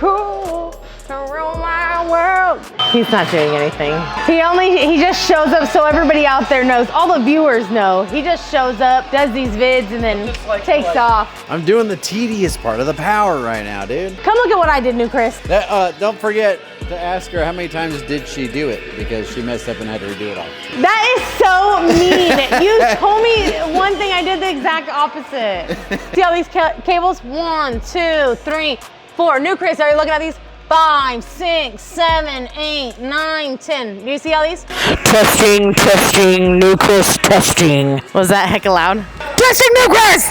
cool to rule my world. He's not doing anything. He just shows up so everybody out there knows, all the viewers know. He just shows up, does these vids, and then takes off. I'm doing the tedious part of the power right now, dude. Come look at what I did, New Chris. Don't forget to ask her how many times did she do it, because she messed up and had to redo it all. That is so mean. You told me one thing, I did the exact opposite. See all these cables? 1, 2, 3, 4. New Chris, are you looking at these? 5, 6, 7, 8, 9, 10. Do you see all these? Testing, testing, New Chris testing. Was that hecka loud? Testing, New Chris!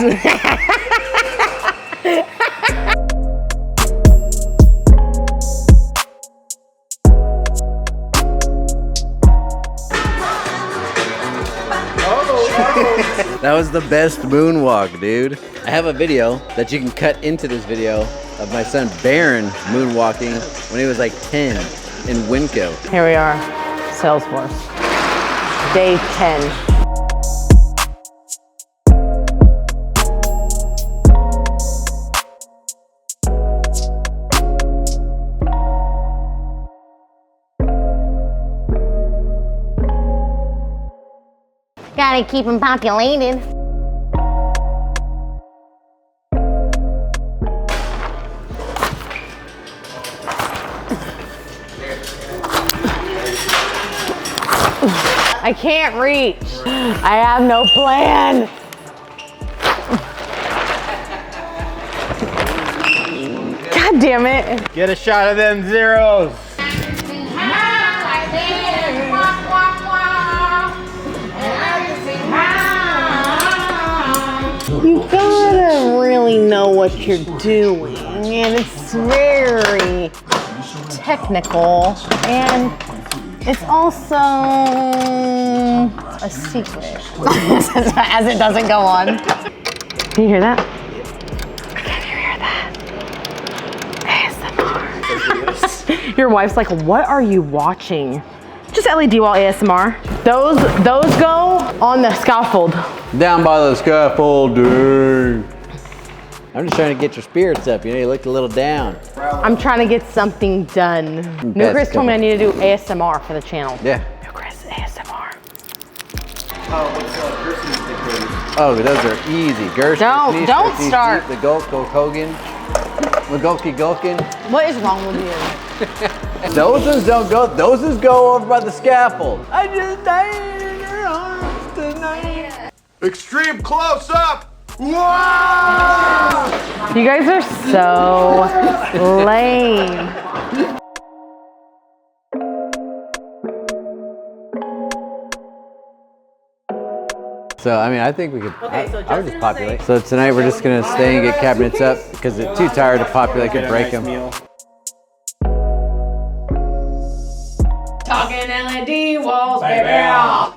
That was the best moonwalk, dude. I have a video that you can cut into this video of my son Baron moonwalking when he was like 10 in Winco. Here we are, Salesforce. Day 10. Gotta keep them populated. I can't reach. I have no plan. God damn it. Get a shot of them zeros. You gotta really know what you're doing, and it's very technical, and it's also a secret, as it doesn't go on. Can you hear that? Can you hear that? ASMR. Your wife's like, what are you watching? Just LED wall ASMR. Those go on the scaffold. Down by the scaffolding. I'm just trying to get your spirits up. You know, you looked a little down. I'm trying to get something done. New Chris told me I need to do ASMR for the channel. Yeah. New Chris ASMR. Oh, those are easy. Don't start. The Gulk Hogan. The Gulky Gulkin. What is wrong with you? Those ones don't go. Those ones go over by the scaffold. I just died in your arms tonight. Extreme close up. Whoa! You guys are so lame. So, I mean, I think we could, I would just populate. So tonight we're just gonna stay and get cabinets up because they're too tired to populate, could break them. Talking LED walls, baby.